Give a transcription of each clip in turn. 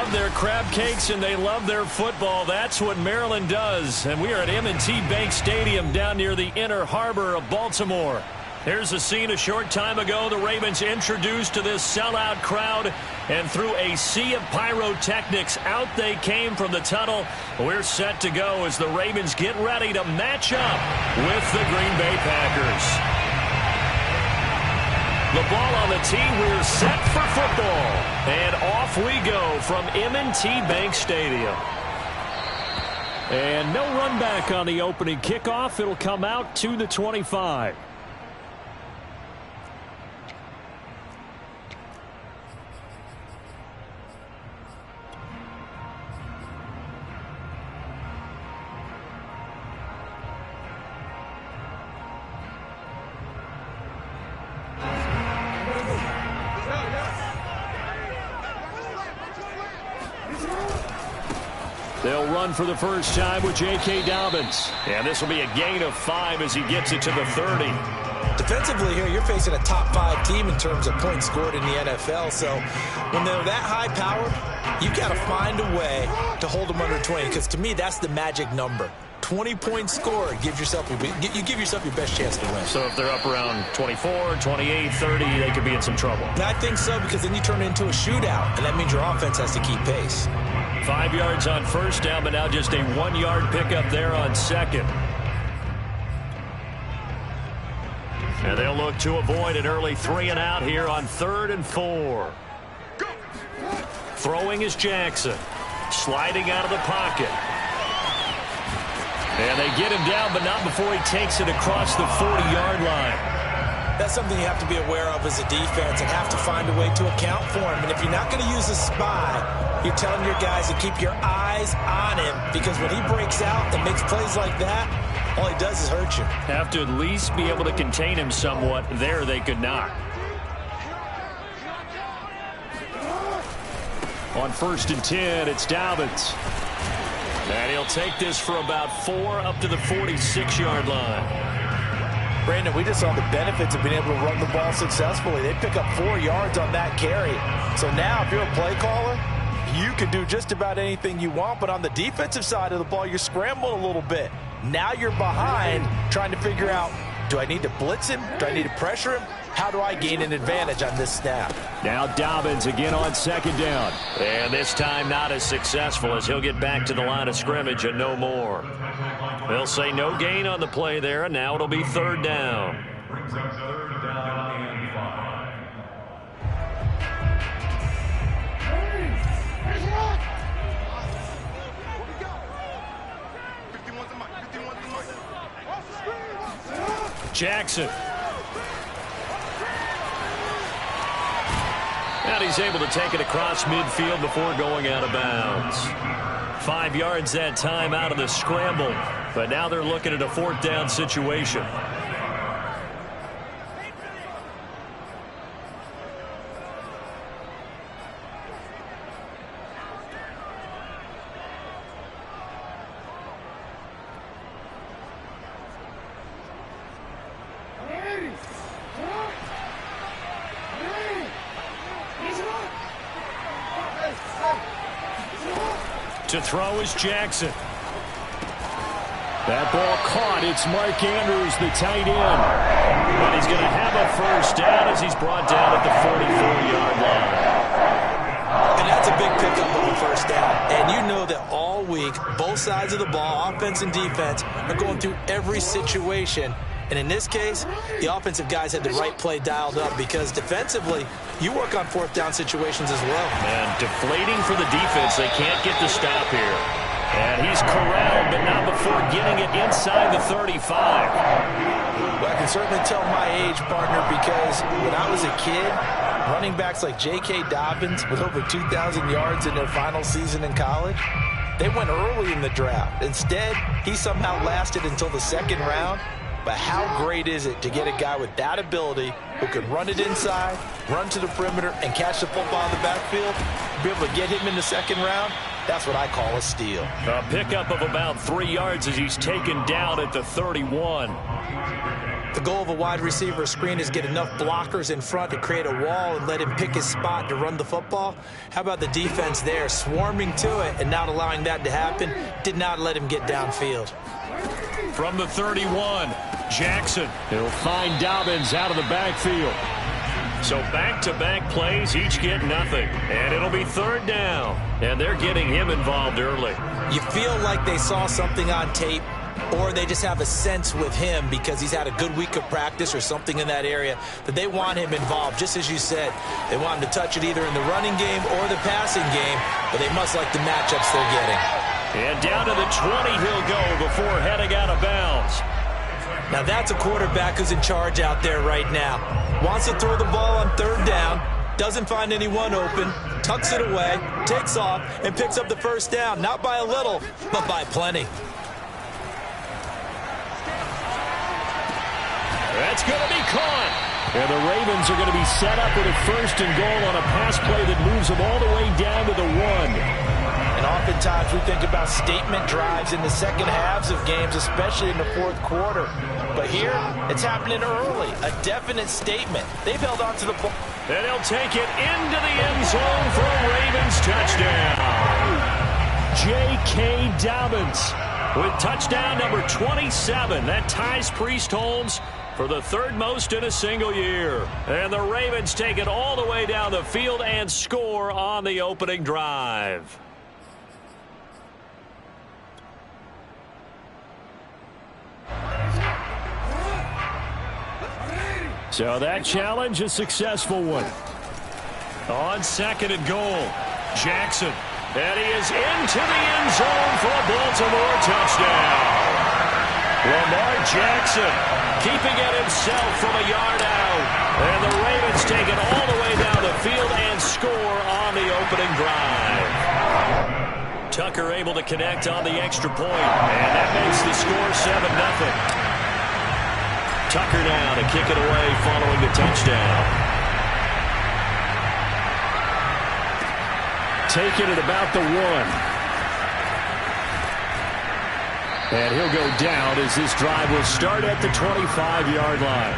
love their crab cakes and they love their football. That's what Maryland does. And we are at M&T Bank Stadium down near the Inner Harbor of Baltimore. Here's a scene a short time ago. The Ravens introduced to this sellout crowd, and through a sea of pyrotechnics, out they came from the tunnel. We're set to go as the Ravens get ready to match up with the Green Bay Packers. The ball on the tee. We're set for football. And off we go from M&T Bank Stadium. And no run back on the opening kickoff. It'll come out to the 25. They'll run for the first time with J.K. Dobbins. And this will be a gain of 5 as he gets it to the 30. Defensively here, you're facing a top-5 team in terms of points scored in the NFL. So when they're that high-powered, you've got to find a way to hold them under 20. Because to me, that's the magic number. 20 points scored gives yourself you give yourself your best chance to win. So if they're up around 24, 28, 30, they could be in some trouble. I think so, because then you turn it into a shootout, and that means your offense has to keep pace. 5 yards on first down, but now just a 1-yard pickup there on second. And they'll look to avoid an early 3-and-out here on 3rd and 4. Throwing is Jackson. Sliding out of the pocket. And they get him down, but not before he takes it across the 40-yard line. That's something you have to be aware of as a defense and have to find a way to account for him. And if you're not going to use a spy, you're telling your guys to keep your eyes on him, because when he breaks out and makes plays like that, all he does is hurt you. Have to at least be able to contain him somewhat. There they could not. On 1st and 10, it's Dobbins. And he'll take this for about 4 up to the 46-yard line. Brandon, we just saw the benefits of being able to run the ball successfully. They pick up 4 yards on that carry. So now if you're a play caller, you can do just about anything you want. But on the defensive side of the ball, you're scrambling a little bit. Now you're behind trying to figure out, do I need to blitz him? Do I need to pressure him? How do I gain an advantage on this snap? Now Dobbins again on 2nd down. And this time not as successful, as he'll get back to the line of scrimmage and no more. They'll say no gain on the play there, and now it'll be 3rd down. Jackson. And he's able to take it across midfield before going out of bounds. 5 yards that time out of the scramble. But now they're looking at a 4th down situation. To throw is Jackson. That ball caught. It's Mark Andrews, the tight end. And he's going to have a first down as he's brought down at the 44-yard line. And that's a big pickup on the first down. And you know that all week, both sides of the ball, offense and defense, are going through every situation. And in this case, the offensive guys had the right play dialed up, because defensively, you work on 4th down situations as well. And deflating for the defense. They can't get the stop here. And he's corralled, but not before getting it inside the 35. Well, I can certainly tell my age, partner, because when I was a kid, running backs like J.K. Dobbins with over 2,000 yards in their final season in college, they went early in the draft. Instead, he somehow lasted until the 2nd round. But how great is it to get a guy with that ability who can run it inside, run to the perimeter, and catch the football in the backfield, be able to get him in the 2nd round? That's what I call a steal. A pickup of about 3 yards as he's taken down at the 31. The goal of a wide receiver screen is get enough blockers in front to create a wall and let him pick his spot to run the football. How about the defense there, swarming to it and not allowing that to happen? Did not let him get downfield. From the 31, Jackson. He'll find Dobbins out of the backfield. So back-to-back plays, each get nothing. And it'll be third down. And they're getting him involved early. You feel like they saw something on tape, or they just have a sense with him because he's had a good week of practice or something in that area that they want him involved. Just as you said, they want him to touch it either in the running game or the passing game, but they must like the matchups they're getting. And down to the 20 he'll go before heading out of bounds. Now that's a quarterback who's in charge out there right now. Wants to throw the ball on third down, doesn't find anyone open, tucks it away, takes off, and picks up the first down. Not by a little, but by plenty. That's going to be caught. And the Ravens are going to be set up with a first and goal on a pass play that moves them all the way down to the 1. And oftentimes we think about statement drives in the second halves of games, especially in the fourth quarter. But here, it's happening early. A definite statement. They've held on to the ball. And he'll take it into the end zone for a Ravens touchdown. J.K. Dobbins with touchdown number 27. That ties Priest Holmes for the third most in a single year. And the Ravens take it all the way down the field and score on the opening drive. So that challenge, a successful one. On second and goal, Jackson. And he is into the end zone for a Baltimore touchdown. Lamar Jackson keeping it himself from a yard out. And the Ravens take it all the way down the field and score on the opening drive. Tucker able to connect on the extra point. And that makes the score 7-0. Tucker now to kick it away following the touchdown. Taken at about the 1. And he'll go down as this drive will start at the 25-yard line.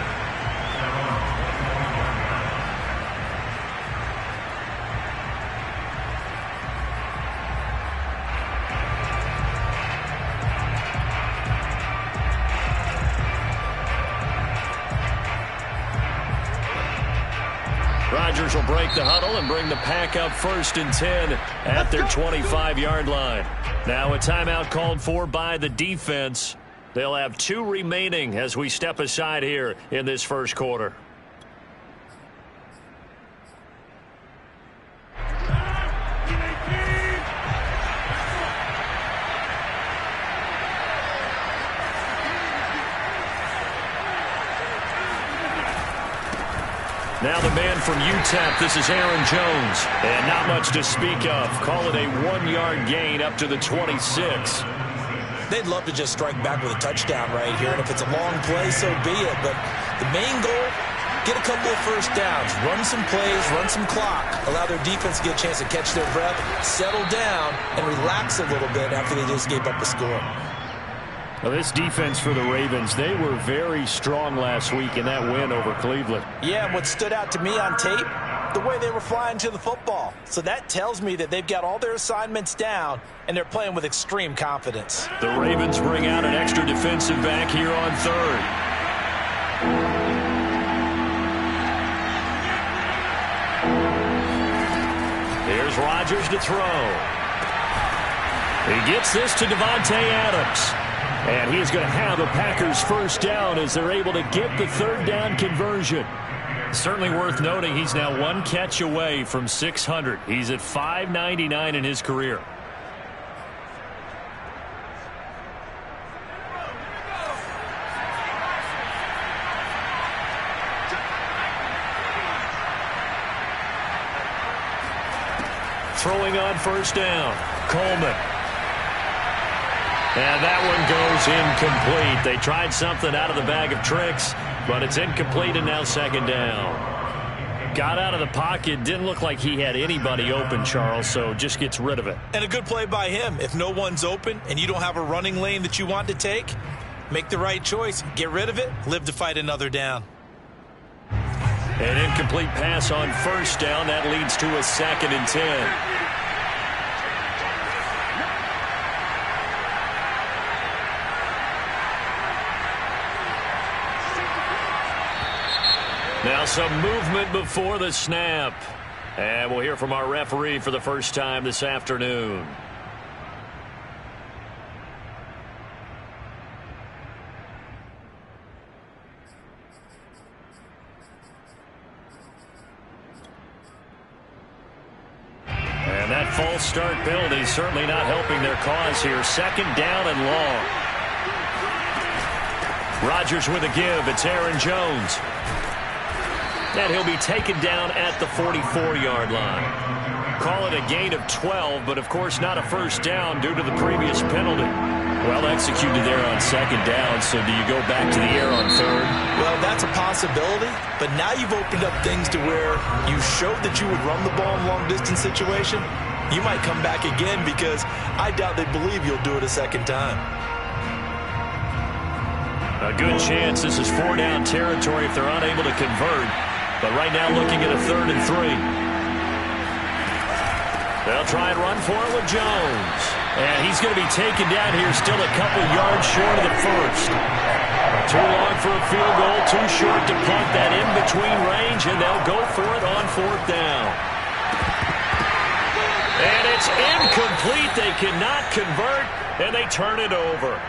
Rodgers will break the huddle and bring the pack up 1st and 10 at their 25-yard line. Now a timeout called for by the defense. They'll have 2 remaining as we step aside here in this first quarter. Now the man from UTEP, this is Aaron Jones. And not much to speak of. Call it a 1-yard gain up to the 26. They'd love to just strike back with a touchdown right here. And if it's a long play, so be it. But the main goal, get a couple of first downs. Run some plays, run some clock. Allow their defense to get a chance to catch their breath, settle down, and relax a little bit after they just gave up the score. Well, this defense for the Ravens, they were very strong last week in that win over Cleveland. Yeah, and what stood out to me on tape, the way they were flying to the football. So that tells me that they've got all their assignments down, and they're playing with extreme confidence. The Ravens bring out an extra defensive back here on third. Here's Rodgers to throw. He gets this to Devontae Adams. And he's going to have the Packers first down as they're able to get the third down conversion. Certainly worth noting he's now 1 catch away from 600. He's at 599 in his career. Throwing on first down, Coleman. And that one goes incomplete. They tried something out of the bag of tricks, but it's incomplete and now second down. Got out of the pocket. Didn't look like he had anybody open, Charles, so just gets rid of it. And a good play by him. If no one's open and you don't have a running lane that you want to take, Make the right choice. Get rid of it. Live to fight another down. An incomplete pass on first down. That leads to a 2nd and 10. Now some movement before the snap. And we'll hear from our referee for the first time this afternoon. And that false start penalty certainly not helping their cause here. 2nd down and long. Rodgers with a give. It's Aaron Jones. And he'll be taken down at the 44-yard line. Call it a gain of 12, but of course not a first down due to the previous penalty. Well executed there on 2nd down, so do you go back to the air on 3rd? Well, that's a possibility, but now you've opened up things to where you showed that you would run the ball in long-distance situation. You might come back again because I doubt they believe you'll do it a 2nd time. A good chance this is 4-down territory if they're unable to convert. But right now looking at a 3rd and 3. They'll try and run for it with Jones. And he's going to be taken down here still a couple yards short of the first. Too long for a field goal, too short to punt that in-between range, and they'll go for it on 4th down. And it's incomplete. They cannot convert, and they turn it over.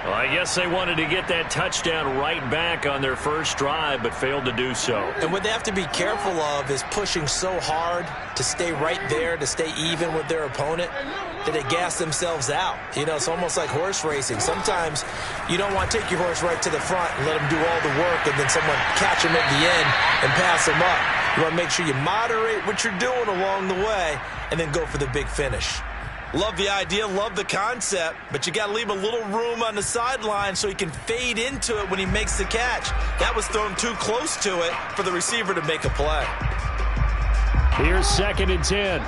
Well, I guess they wanted to get that touchdown right back on their first drive, but failed to do so. And what they have to be careful of is pushing so hard to stay right there, to stay even with their opponent, that they gas themselves out. You know, it's almost like horse racing. Sometimes you don't want to take your horse right to the front and let him do all the work and then someone catch him at the end and pass him up. You want to make sure you moderate what you're doing along the way and then go for the big finish. Love the idea, love the concept, but you got to leave a little room on the sideline so he can fade into it when he makes the catch. That was thrown too close to it for the receiver to make a play. Here's 2nd and 10.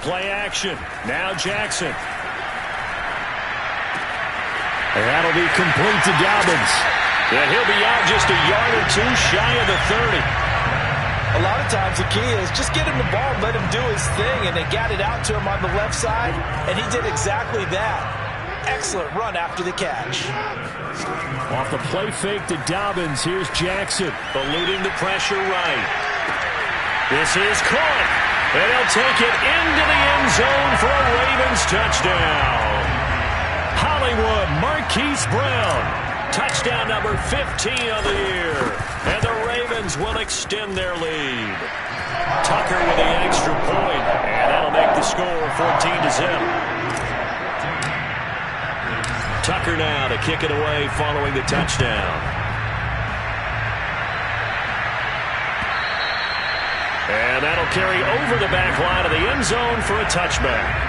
Play action. Now Jackson. And that'll be complete to Dobbins. And he'll be out just a yard or two shy of the 30. A lot of times the key is just get him the ball, let him do his thing, and they got it out to him on the left side, and he did exactly that. Excellent run after the catch. Off the play fake to Dobbins, here's Jackson, eluding the pressure right. This is caught, and he'll take it into the end zone for a Ravens touchdown. Hollywood Marquise Brown. Touchdown number 15 of the year. And the Ravens will extend their lead. Tucker with the extra point. And that'll make the score 14-0. Tucker now to kick it away following the touchdown. And that'll carry over the back line of the end zone for a touchback.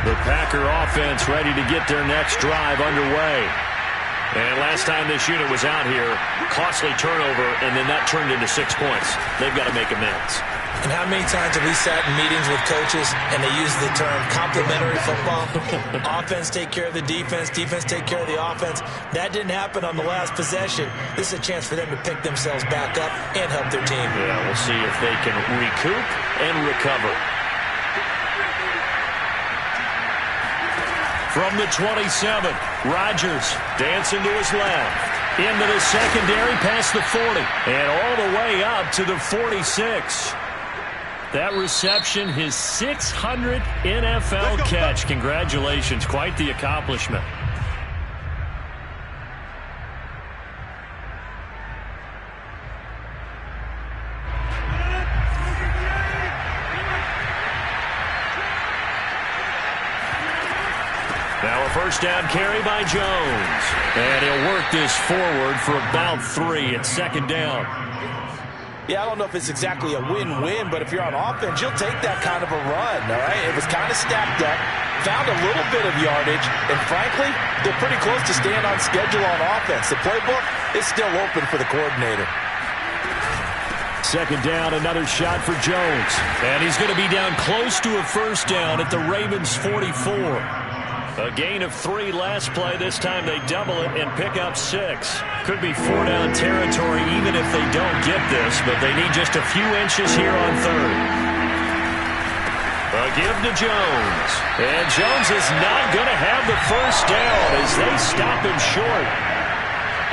The Packer offense ready to get their next drive underway. And last time this unit was out here, costly turnover, and then that turned into 6 points. They've got to make amends. And how many times have we sat in meetings with coaches and they use the term complementary football? Offense take care of the defense, defense take care of the offense. That didn't happen on the last possession. This is a chance for them to pick themselves back up and help their team. Yeah, we'll see if they can recoup and recover. From the 27, Rodgers dancing to his left. Into the secondary, past the 40. And all the way up to the 46. That reception, his 600th NFL catch. Congratulations, quite the accomplishment. Now a first down carry by Jones. And he'll work this forward for about 3 at 2nd down. Yeah, I don't know if it's exactly a win-win, but if you're on offense, you'll take that kind of a run, all right? It was kind of stacked up, found a little bit of yardage, and frankly, they're pretty close to staying on schedule on offense. The playbook is still open for the coordinator. Second down, another shot for Jones. And he's going to be down close to a first down at the Ravens' 44. A gain of 3 last play. This time they double it and pick up 6. Could be 4-down territory even if they don't get this, but they need just a few inches here on third. A give to Jones. And Jones is not going to have the first down as they stop him short.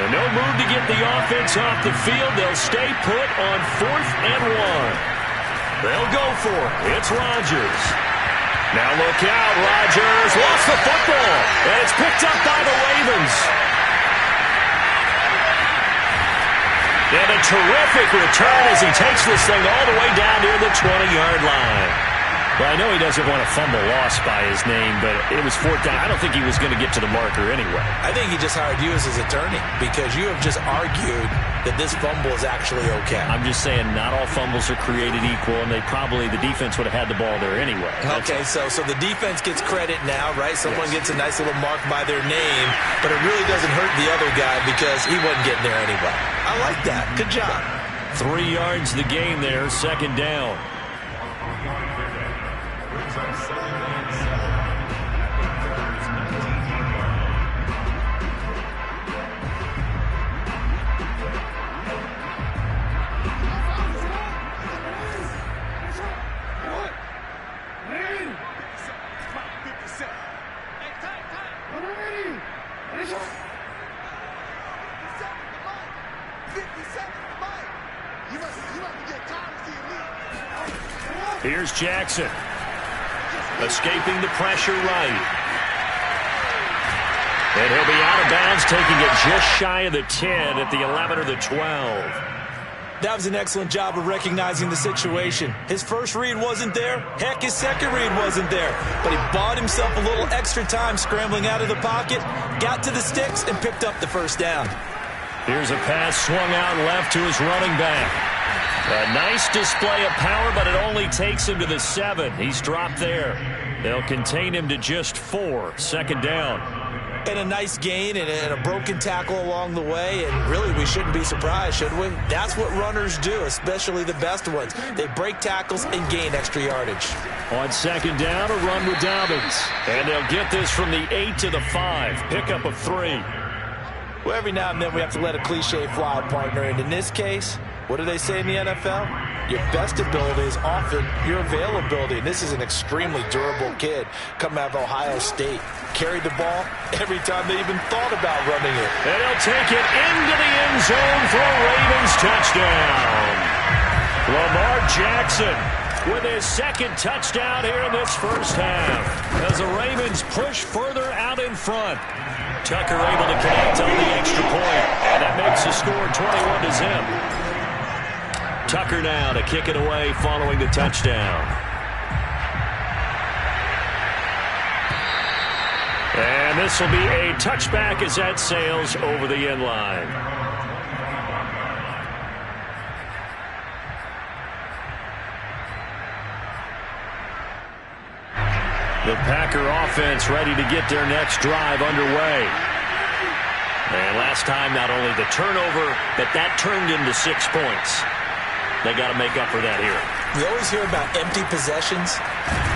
And no move to get the offense off the field. They'll stay put on 4th and 1. They'll go for it. It's Rodgers. Now look out, Rodgers lost the football, and it's picked up by the Ravens. And a terrific return as he takes this thing all the way down near the 20-yard line. Well, I know he doesn't want a fumble lost by his name, but it was 4th down. I don't think he was going to get to the marker anyway. I think he just hired you as his attorney because you have just argued that this fumble is actually okay. I'm just saying not all fumbles are created equal, and the defense would have had the ball there anyway. Okay, so the defense gets credit now, right? Someone gets a nice little mark by their name, but it really doesn't hurt the other guy because he wasn't getting there anyway. I like that. Good job. 3 yards the gain there, second down. Here's Jackson, escaping the pressure right. And he'll be out of bounds, taking it just shy of the 10 at the 11 or the 12. That was an excellent job of recognizing the situation. His first read wasn't there. Heck, his second read wasn't there. But he bought himself a little extra time scrambling out of the pocket, got to the sticks, and picked up the first down. Here's a pass swung out left to his running back. A nice display of power, but it only takes him to the 7. He's dropped there. They'll contain him to just 4. Second down. And a nice gain and a broken tackle along the way. And really, we shouldn't be surprised, should we? That's what runners do, especially the best ones. They break tackles and gain extra yardage. On second down, a run with Dobbins. And they'll get this from the 8 to the 5. Pickup of 3. Well, every now and then we have to let a cliche fly, partner. And in this case, what do they say in the NFL? Your best ability is often your availability. And this is an extremely durable kid coming out of Ohio State. Carried the ball every time they even thought about running it. And he'll take it into the end zone for a Ravens touchdown. Lamar Jackson with his second touchdown here in this first half as the Ravens push further out in front. Tucker able to connect on the extra point, and that makes the score 21-0. Tucker now to kick it away following the touchdown. And this will be a touchback as that sails over the end line. The Packer offense ready to get their next drive underway. And last time, not only the turnover, but that turned into 6 points. They got to make up for that here. We always hear about empty possessions,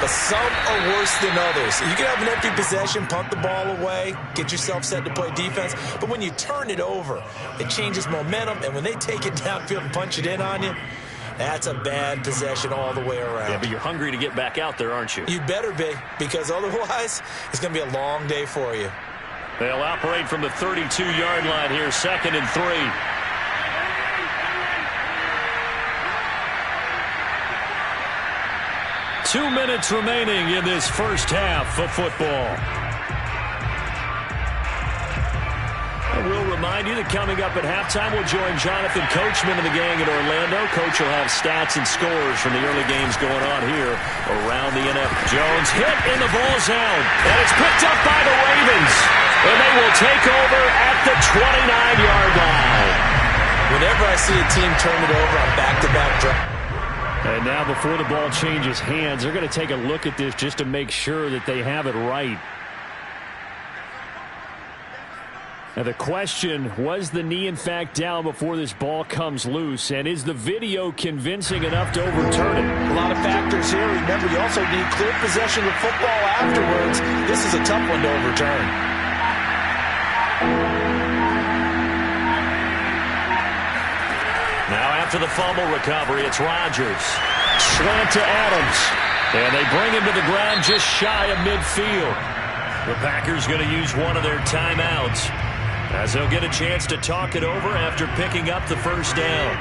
but some are worse than others. You can have an empty possession, punt the ball away, get yourself set to play defense, but when you turn it over, it changes momentum, and when they take it downfield and punch it in on you, that's a bad possession all the way around. Yeah, but you're hungry to get back out there, aren't you? You better be, because otherwise, it's going to be a long day for you. They'll operate from the 32-yard line here, 2nd and 3. Two minutes remaining in this first half of football. And we'll remind you that coming up at halftime, we'll join Jonathan Coachman and the gang in Orlando. Coach will have stats and scores from the early games going on here around the NFL. Jones hit in the ball zone, and it's picked up by the Ravens. And they will take over at the 29-yard line. Whenever I see a team turn it over on back-to-back drives. And now before the ball changes hands, they're going to take a look at this just to make sure that they have it right. Now the question, was the knee in fact down before this ball comes loose? And is the video convincing enough to overturn it? A lot of factors here. Remember, you also need clear possession of football afterwards. This is a tough one to overturn. Now after the fumble recovery, it's Rodgers. Slant to Adams. And they bring him to the ground just shy of midfield. The Packers going to use one of their timeouts, as they'll get a chance to talk it over after picking up the first down.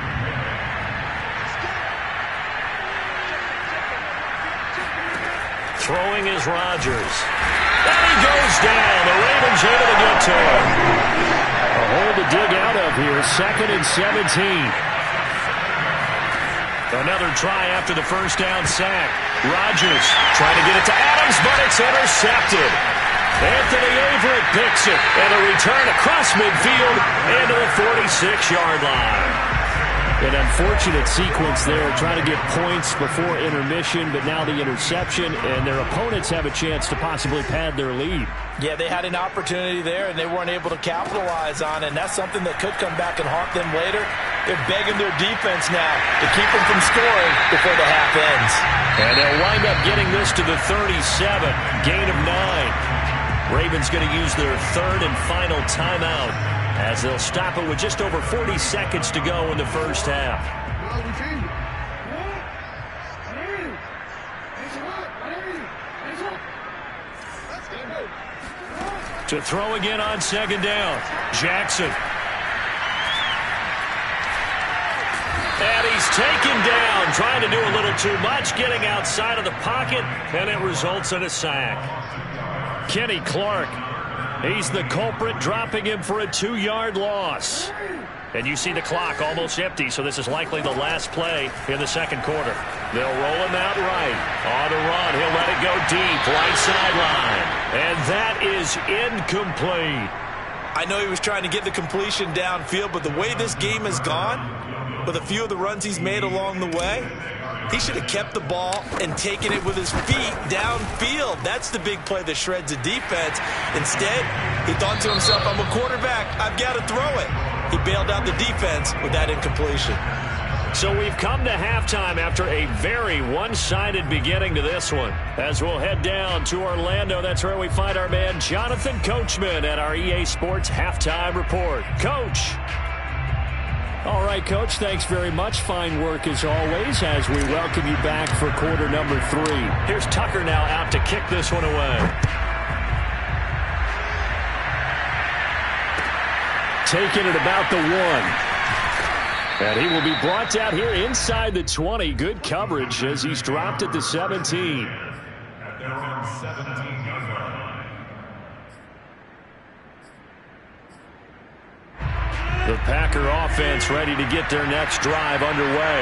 Throwing is Rodgers. And he goes down. The Ravens able to get to him. A hole to dig out of here. 2nd and 17. Another try after the first down sack. Rodgers trying to get it to Adams, but it's intercepted. Anthony Averett picks it, and a return across midfield into the 46-yard line. An unfortunate sequence there, trying to get points before intermission, but now the interception, and their opponents have a chance to possibly pad their lead. Yeah, they had an opportunity there, and they weren't able to capitalize on it, and that's something that could come back and haunt them later. They're begging their defense now to keep them from scoring before the half ends. And they'll wind up getting this to the 37, gain of 9. Ravens going to use their third and final timeout, as they'll stop it with just over 40 seconds to go in the first half. To throw again on second down, Jackson. And he's taken down, trying to do a little too much, getting outside of the pocket, and it results in a sack. Kenny Clark, he's the culprit, dropping him for a 2-yard loss. And you see the clock almost empty, so this is likely the last play in the second quarter. They'll roll him out right. On the run, he'll let it go deep, right sideline. And that is incomplete. I know he was trying to get the completion downfield, but the way this game has gone, with a few of the runs he's made along the way, he should have kept the ball and taken it with his feet downfield. That's the big play that shreds a defense. Instead, he thought to himself, I'm a quarterback, I've got to throw it. He bailed out the defense with that incompletion. So we've come to halftime after a very one-sided beginning to this one. As we'll head down to Orlando, that's where we find our man Jonathan Coachman at our EA Sports Halftime Report. Coach. All right, Coach, thanks very much. Fine work as always as we welcome you back for quarter number 3. Here's Tucker now out to kick this one away. Taking it about the 1. And he will be brought down here inside the 20. Good coverage as he's dropped at the 17. The Packer offense ready to get their next drive underway.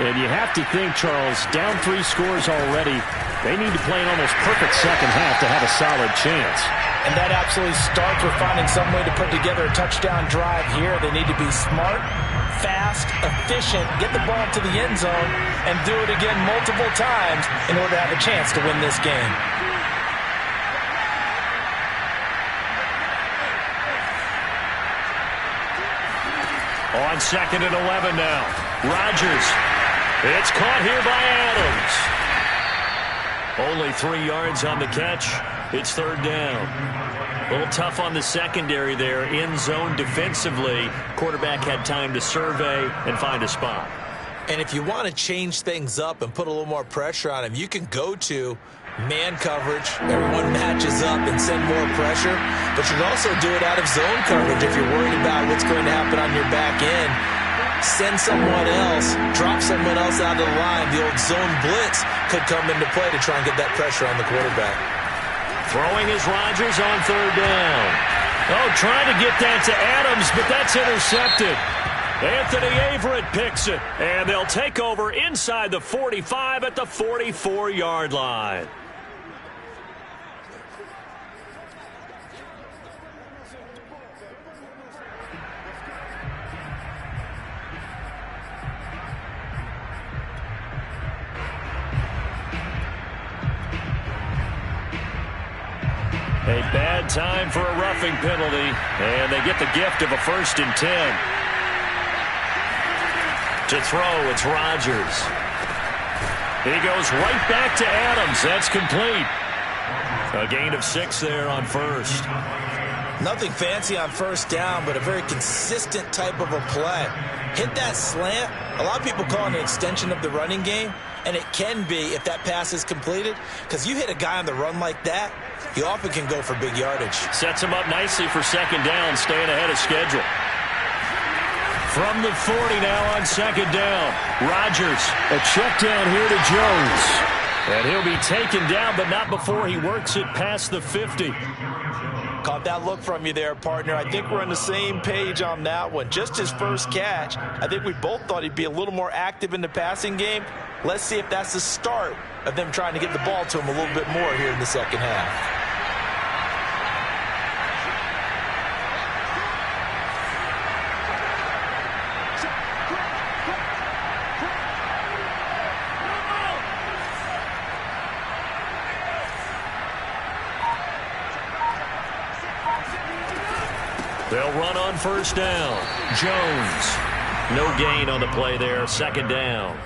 And you have to think, Charles, down 3 scores already. They need to play an almost perfect second half to have a solid chance. And that absolutely starts with finding some way to put together a touchdown drive here. They need to be smart, fast, efficient, get the ball to the end zone, and do it again multiple times in order to have a chance to win this game. On 2nd and 11 now. Rodgers. It's caught here by Adams. Only 3 yards on the catch. It's 3rd down. A little tough on the secondary there. In zone defensively. Quarterback had time to survey and find a spot. And if you want to change things up and put a little more pressure on him, you can go to man coverage. Everyone matches up and send more pressure. But you can also do it out of zone coverage if you're worried about what's going to happen on your back end. Send someone else, drop someone else out of the line. The old zone blitz could come into play to try and get that pressure on the quarterback. Throwing is Rodgers on 3rd down. Oh, trying to get that to Adams, but that's intercepted. Anthony Averett picks it, and they'll take over inside the 45 at the 44-yard line. A bad time for a roughing penalty, and they get the gift of a 1st and 10. To throw, it's Rodgers. He goes right back to Adams. That's complete. A gain of 6 there on 1st. Nothing fancy on 1st down, but a very consistent type of a play. Hit that slant. A lot of people call it an extension of the running game, and it can be if that pass is completed, because you hit a guy on the run like that, he often can go for big yardage. Sets him up nicely for 2nd down, staying ahead of schedule. From the 40 now on 2nd down. Rodgers, a check down here to Jones. And he'll be taken down, but not before he works it past the 50. Caught that look from you there, partner. I think we're on the same page on that one. Just his first catch. I think we both thought he'd be a little more active in the passing game. Let's see if that's the start of them trying to get the ball to him a little bit more here in the 2nd half. They'll run on 1st down. Jones. No gain on the play there. 2nd down.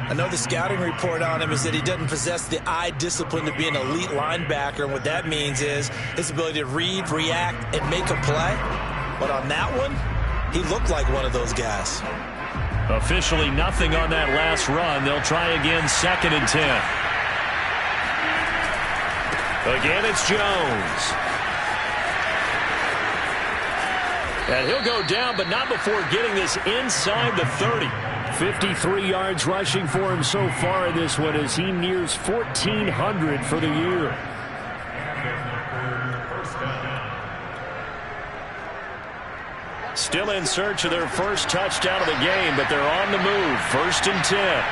I know the scouting report on him is that he doesn't possess the eye discipline to be an elite linebacker. And what that means is his ability to read, react, and make a play. But on that one, he looked like one of those guys. Officially nothing on that last run. They'll try again 2nd and 10. Again, it's Jones. And he'll go down, but not before getting this inside the 30. 53 yards rushing for him so far in this one as he nears 1,400 for the year. Still in search of their first touchdown of the game, but they're on the move. 1st and 10.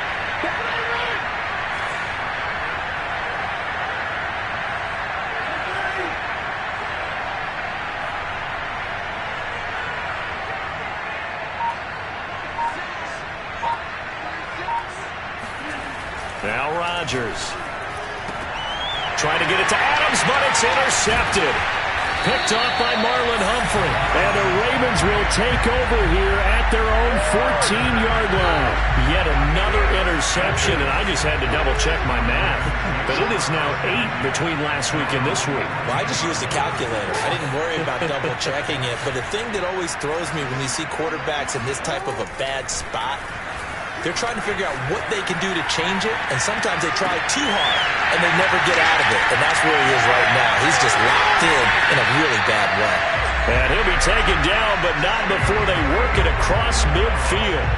Now Rodgers. Trying to get it to Adams, but it's intercepted. Picked off by Marlon Humphrey. And the Ravens will take over here at their own 14-yard line. Yet another interception, and I just had to double-check my math. But it is now 8 between last week and this week. Well, I just used a calculator. I didn't worry about double-checking it. But the thing that always throws me when you see quarterbacks in this type of a bad spot, they're trying to figure out what they can do to change it, and sometimes they try too hard, and they never get out of it, and that's where he is right now. He's just locked in a really bad way. And he'll be taken down, but not before they work it across midfield.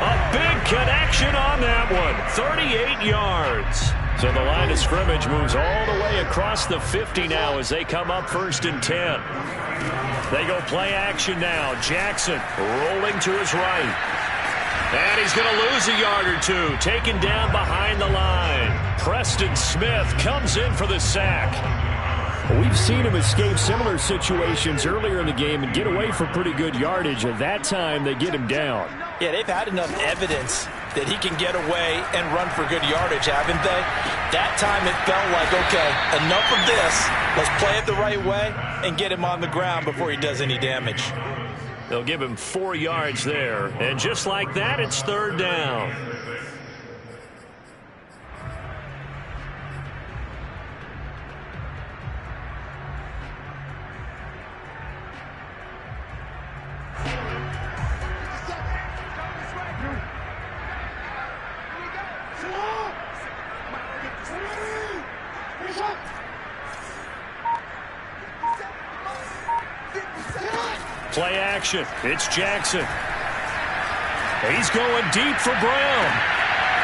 A big connection on that one, 38 yards. So the line of scrimmage moves all the way across the 50 now as they come up 1st and 10. They go play action now. Jackson rolling to his right. And he's going to lose a yard or two. Taken down behind the line. Preston Smith comes in for the sack. We've seen him escape similar situations earlier in the game and get away for pretty good yardage. At that time, they get him down. Yeah, they've had enough evidence that he can get away and run for good yardage, haven't they? That time it felt like, okay, enough of this. Let's play it the right way and get him on the ground before he does any damage. They'll give him 4 yards there. And just like that, it's 3rd down. Play action. It's Jackson. He's going deep for Brown.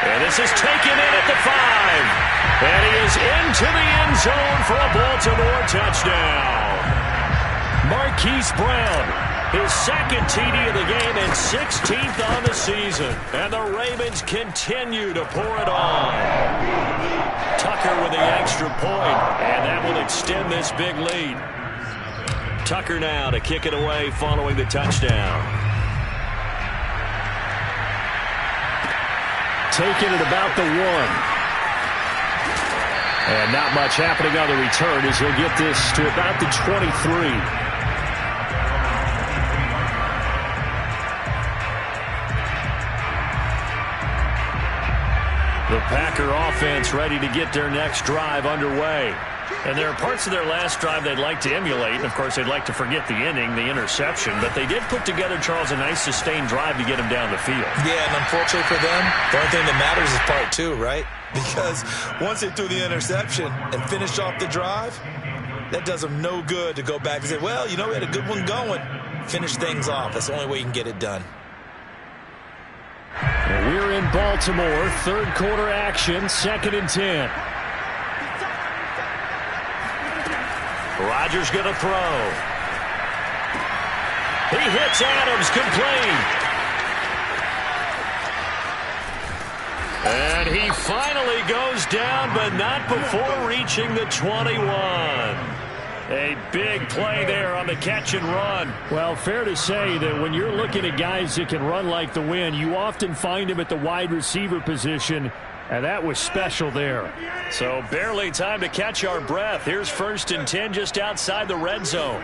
And this is taken in at the 5. And he is into the end zone for a Baltimore touchdown. Marquise Brown, his 2nd TD of the game and 16th on the season. And the Ravens continue to pour it on. Tucker with the extra point, and that will extend this big lead. Tucker now to kick it away following the touchdown. Taking it about the 1. And not much happening on the return as he'll get this to about the 23. The Packer offense ready to get their next drive underway. And there are parts of their last drive they'd like to emulate. And, of course, they'd like to forget the inning, the interception. But they did put together, Charles, a nice sustained drive to get him down the field. Yeah, and unfortunately for them, the only thing that matters is part two, right? Because once they threw the interception and finished off the drive, that does them no good to go back and say, well, you know, we had a good one going. Finish things off. That's the only way you can get it done. We're in Baltimore. Third quarter action. 2nd and 10. Rodgers going to throw. He hits Adams, complete. And he finally goes down, but not before reaching the 21. A big play there on the catch and run. Well, fair to say that when you're looking at guys that can run like the wind, you often find them at the wide receiver position, and that was special there. So barely time to catch our breath. Here's 1st and 10 just outside the red zone.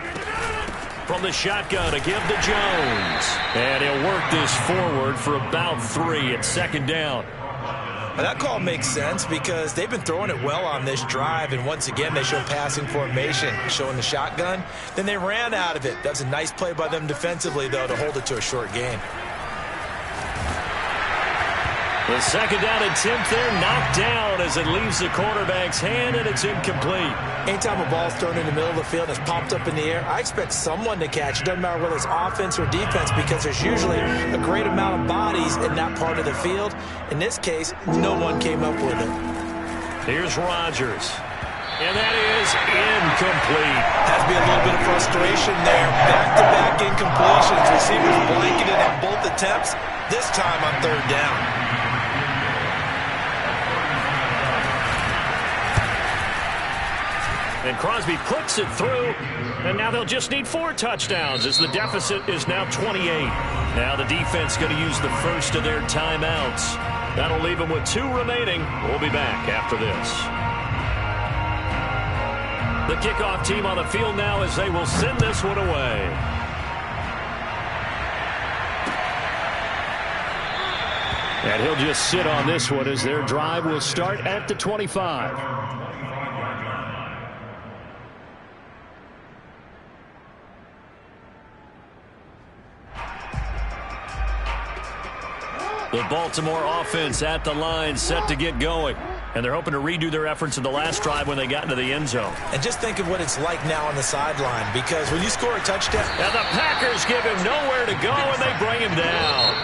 From the shotgun to give to Jones. And he'll work this forward for about 3 at 2nd down. Now, that call makes sense because they've been throwing it well on this drive, and once again they show passing formation, showing the shotgun. Then they ran out of it. That's a nice play by them defensively, though, to hold it to a short gain. The 2nd down and 10th there, knocked down as it leaves the quarterback's hand, and it's incomplete. Anytime a ball's thrown in the middle of the field and it's popped up in the air, I expect someone to catch. It doesn't matter whether it's offense or defense because there's usually a great amount of bodies in that part of the field. In this case, no one came up with it. Here's Rodgers. And that is incomplete. Has to be a little bit of frustration there. Back-to-back incompletions. Receivers blanketed on both attempts, this time on 3rd down. And Crosby puts it through, and now they'll just need 4 touchdowns as the deficit is now 28. Now the defense going to use the first of their timeouts. That'll leave them with 2 remaining. We'll be back after this. The kickoff team on the field now as they will send this one away. And he'll just sit on this one as their drive will start at the 25. The Baltimore offense at the line, set to get going. And they're hoping to redo their efforts in the last drive when they got into the end zone. And just think of what it's like now on the sideline, because when you score a touchdown... And the Packers give him nowhere to go, and they bring him down.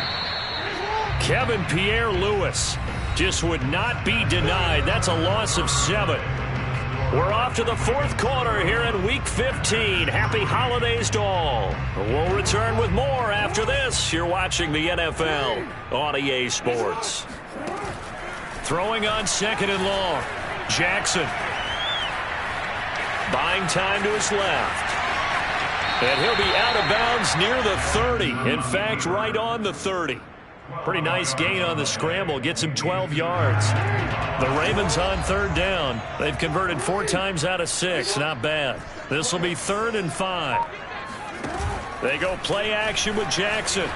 Kevin Pierre-Louis just would not be denied. That's a loss of 7. We're off to the 4th quarter here in Week 15. Happy holidays to all. We'll return with more after this. You're watching the NFL on EA Sports. Throwing on 2nd and long. Jackson. Buying time to his left. And he'll be out of bounds near the 30. In fact, right on the 30. Pretty nice gain on the scramble. Gets him 12 yards. The Ravens on 3rd down. They've converted 4 times out of 6. Not bad. This will be 3rd and 5. They go play action with Jackson.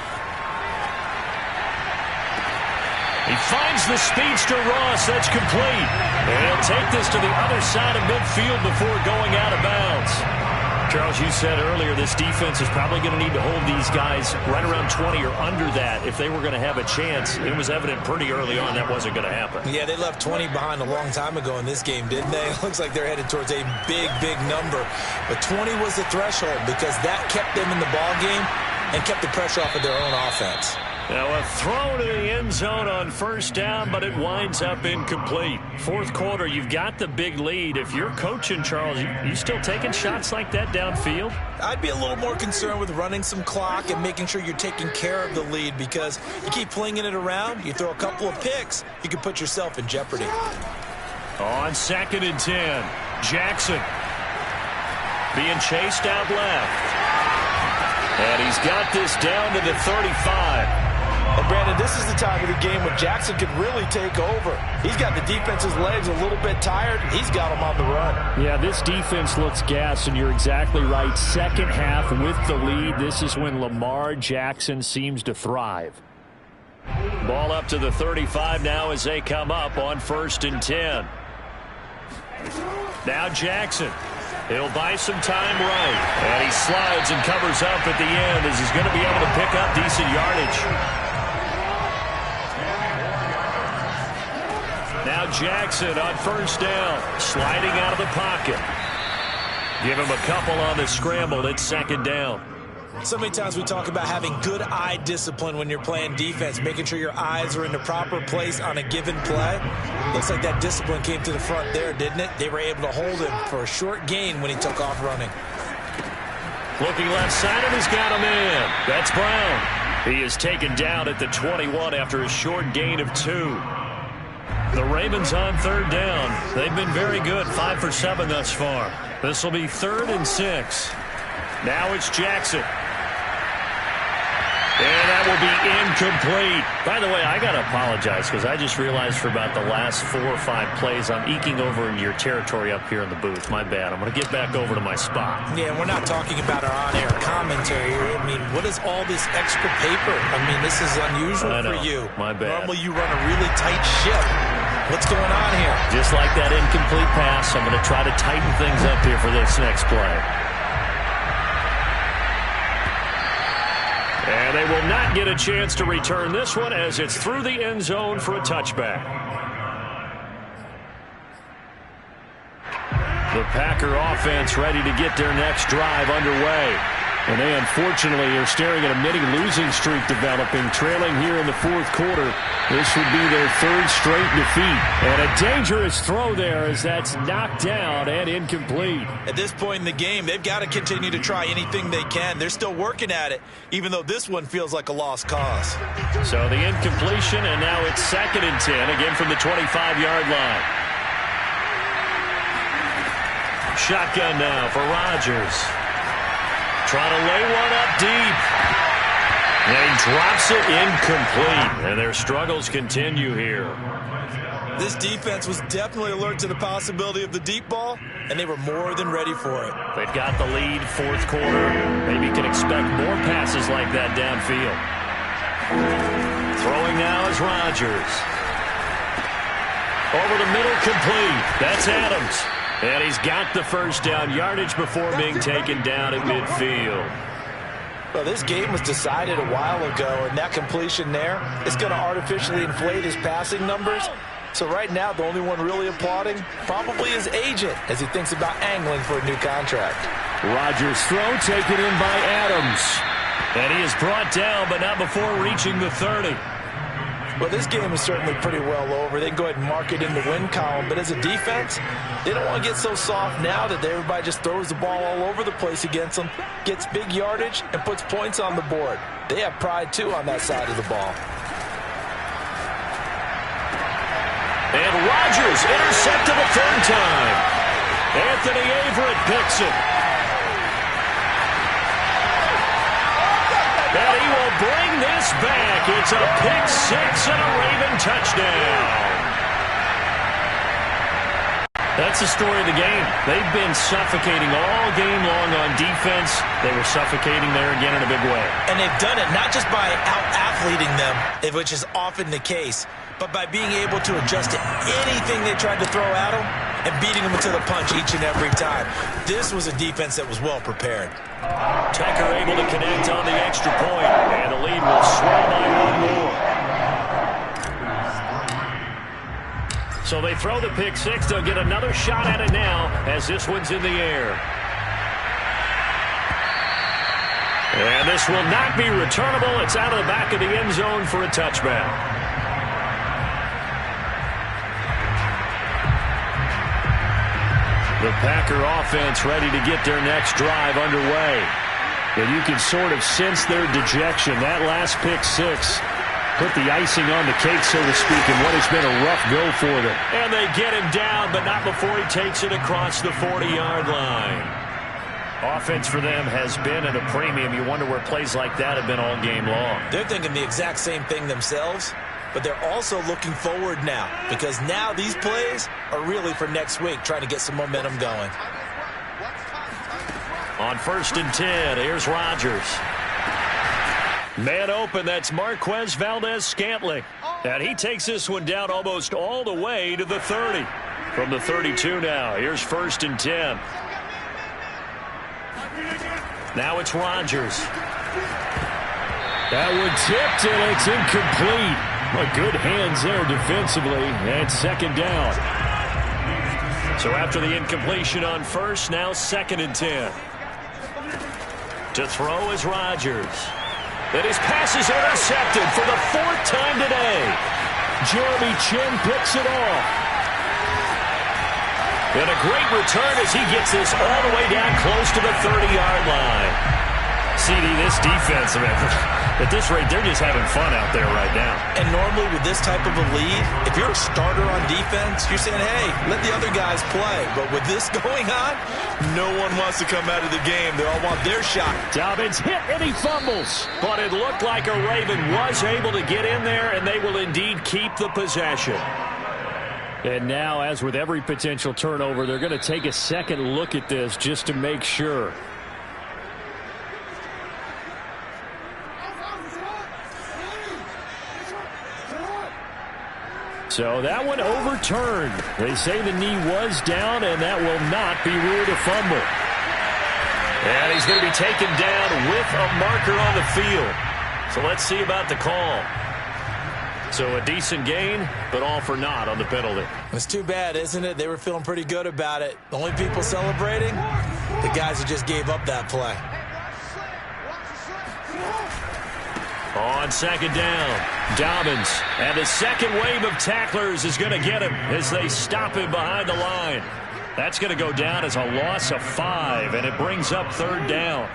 He finds the speedster Ross. That's complete. And he'll take this to the other side of midfield before going out of bounds. Charles, you said earlier this defense is probably going to need to hold these guys right around 20 or under that if they were going to have a chance. It was evident pretty early on that wasn't going to happen. Yeah, they left 20 behind a long time ago in this game, didn't they? It looks like they're headed towards a big, big number. But 20 was the threshold because that kept them in the ball game and kept the pressure off of their own offense. Now a throw to the end zone on 1st down, but it winds up incomplete. 4th quarter, you've got the big lead. If you're coaching, Charles, you still taking shots like that downfield? I'd be a little more concerned with running some clock and making sure you're taking care of the lead because you keep flinging it around, you throw a couple of picks, you can put yourself in jeopardy. On 2nd and 10, Jackson being chased out left. And he's got this down to the 35. And Brandon, this is the time of the game when Jackson can really take over. He's got the defense's legs a little bit tired. He's got them on the run. Yeah, this defense looks gassed, and you're exactly right. Second half with the lead, this is when Lamar Jackson seems to thrive. Ball up to the 35 now as they come up on 1st and 10. Now Jackson. He'll buy some time right. And he slides and covers up at the end as he's going to be able to pick up decent yardage. Now Jackson on 1st down. Sliding out of the pocket. Give him a couple on the scramble. It's 2nd down. So many times we talk about having good eye discipline when you're playing defense, making sure your eyes are in the proper place on a given play. Looks like that discipline came to the front there, didn't it? They were able to hold him for a short gain when he took off running. Looking left side, and he's got him in. That's Brown. He is taken down at the 21 after a short gain of 2. The Ravens on 3rd down. They've been very good, 5 for 7 thus far. This will be 3rd and 6. Now it's Jackson. And that will be incomplete. By the way, I got to apologize because I just realized for about the last 4 or 5 plays I'm eking over into your territory up here in the booth. My bad. I'm going to get back over to my spot. Yeah, we're not talking about our on-air commentary here. I mean, what is all this extra paper? I mean, this is unusual for you. My bad. Normally you run a really tight ship. What's going on here? Just like that incomplete pass, I'm going to try to tighten things up here for this next play. And they will not get a chance to return this one as it's through the end zone for a touchback. The Packer offense ready to get their next drive underway. And they unfortunately are staring at a mini losing streak developing, trailing here in the 4th quarter. This would be their 3rd straight defeat. And a dangerous throw there as that's knocked down and incomplete. At this point in the game, they've got to continue to try anything they can. They're still working at it, even though this one feels like a lost cause. So the incompletion, and now it's 2nd and 10, again from the 25-yard line. Shotgun now for Rodgers. Trying to lay one up deep. And he drops it incomplete. And their struggles continue here. This defense was definitely alert to the possibility of the deep ball, and they were more than ready for it. They've got the lead, 4th quarter. Maybe can expect more passes like that downfield. Throwing now is Rodgers. Over the middle, complete. That's Adams. And he's got the 1st down yardage before being taken down at midfield. Well, this game was decided a while ago, and that completion there is going to artificially inflate his passing numbers. So right now, the only one really applauding probably his agent as he thinks about angling for a new contract. Rodgers' throw taken in by Adams. And he is brought down, but not before reaching the 30. Well, this game is certainly pretty well over. They can go ahead and mark it in the win column. But as a defense, they don't want to get so soft now that everybody just throws the ball all over the place against them, gets big yardage, and puts points on the board. They have pride, too, on that side of the ball. And Rodgers intercepted a 3rd time. Anthony Averett picks it. And he will bring this back. It's a pick 6 and a Raven touchdown. That's the story of the game. They've been suffocating all game long on defense. They were suffocating there again in a big way. And they've done it not just by out-athleting them, which is often the case, but by being able to adjust to anything they tried to throw at them and beating them to the punch each and every time. This was a defense that was well prepared. Tucker able to connect on the extra point, and the lead will swell by 1 more. So they throw the pick 6. They'll get another shot at it now as this one's in the air. And this will not be returnable. It's out of the back of the end zone for a touchback. The Packer offense ready to get their next drive underway. And you can sort of sense their dejection. That last pick 6 put the icing on the cake, so to speak, in what has been a rough go for them. And they get him down, but not before he takes it across the 40-yard line. Offense for them has been at a premium. You wonder where plays like that have been all game long. They're thinking the exact same thing themselves, but they're also looking forward now because now these plays are really for next week, trying to get some momentum going. On 1st and 10, here's Rodgers. Man open, that's Marquez Valdez-Scantling. And he takes this one down almost all the way to the 30. From the 32 now, here's 1st and 10. Now it's Rodgers. That one tipped, and it's incomplete. But good hands there defensively, and 2nd down. So after the incompletion on 1st, now 2nd and 10. To throw is Rodgers. And his pass is intercepted for the 4th time today. Jeremy Chin picks it off. And a great return as he gets this all the way down close to the 30-yard line. CD, this defense, man, at this rate, they're just having fun out there right now. And normally with this type of a lead, if you're a starter on defense, you're saying, hey, let the other guys play. But with this going on, no one wants to come out of the game. They all want their shot. Dobbins hit and he fumbles. But it looked like a Raven was able to get in there, and they will indeed keep the possession. And now, as with every potential turnover, they're going to take a second look at this just to make sure. So that one overturned. They say the knee was down, and that will not be ruled a fumble. And he's going to be taken down with a marker on the field. So let's see about the call. So a decent gain, but all for naught on the penalty. It's too bad, isn't it? They were feeling pretty good about it. The only people celebrating, the guys who just gave up that play. On 2nd down, Dobbins. And the second wave of tacklers is going to get him as they stop him behind the line. That's going to go down as a loss of 5, and it brings up 3rd down.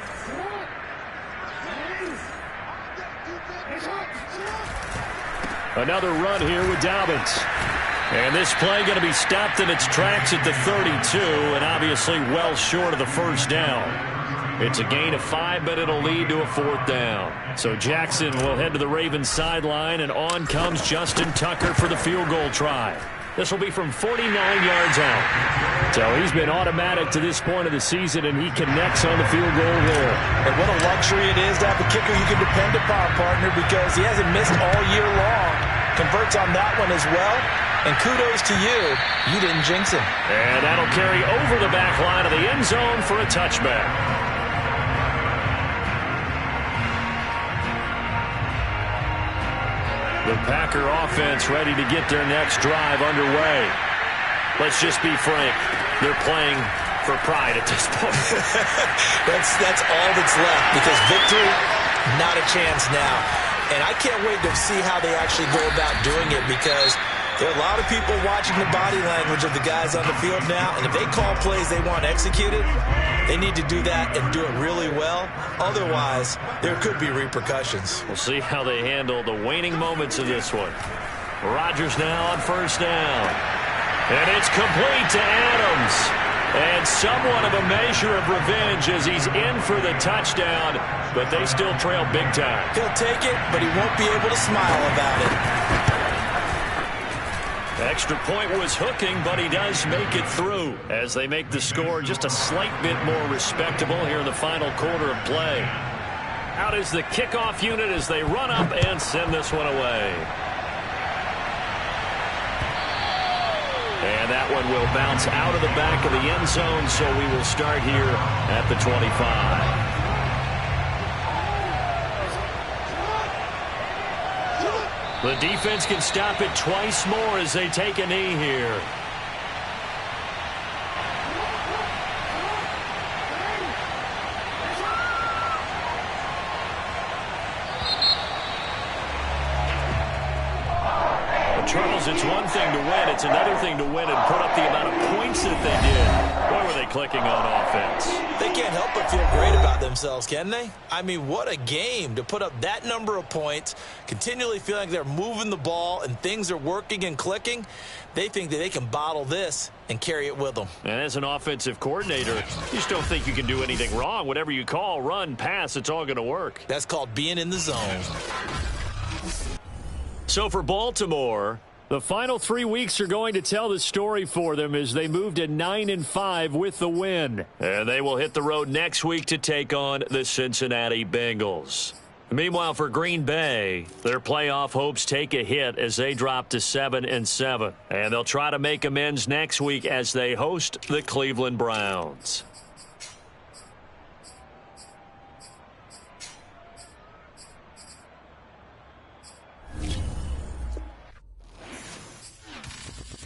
Another run here with Dobbins. And this play going to be stopped in its tracks at the 32, and obviously well short of the 1st down. It's a gain of 5, but it'll lead to a 4th down. So Jackson will head to the Ravens sideline, and on comes Justin Tucker for the field goal try. This will be from 49 yards out. So he's been automatic to this point of the season, and he connects on the field goal there. And what a luxury it is to have a kicker you can depend upon, partner, because he hasn't missed all year long. Converts on that one as well. And kudos to you. You didn't jinx him. And that'll carry over the back line of the end zone for a touchback. The Packer offense ready to get their next drive underway. Let's just be frank. They're playing for pride at this point. That's all that's left, because victory, not a chance now. And I can't wait to see how they actually go about doing it, because there are a lot of people watching the body language of the guys on the field now, and if they call plays they want executed, they need to do that and do it really well. Otherwise, there could be repercussions. We'll see how they handle the waning moments of this one. Rodgers now on 1st down. And it's complete to Adams. And somewhat of a measure of revenge as he's in for the touchdown, but they still trail big time. He'll take it, but he won't be able to smile about it. Extra point was hooking, but he does make it through as they make the score just a slight bit more respectable here in the final quarter of play. Out is the kickoff unit as they run up and send this one away. And that one will bounce out of the back of the end zone, so we will start here at the 25. The defense can stop it twice more as they take a knee here. Charles, it's 1:30 thing to win. It's another thing to win and put up the amount of points that they did. Boy, were they clicking on offense. They can't help but feel great about themselves, can they? I mean, what a game to put up that number of points, continually feeling like they're moving the ball and things are working and clicking. They think that they can bottle this and carry it with them. And as an offensive coordinator, you just don't think you can do anything wrong. Whatever you call, run, pass, it's all going to work. That's called being in the zone. So for Baltimore, the final 3 weeks are going to tell the story for them as they move to 9-5 with the win. And they will hit the road next week to take on the Cincinnati Bengals. Meanwhile, for Green Bay, their playoff hopes take a hit as they drop to 7-7. And they'll try to make amends next week as they host the Cleveland Browns.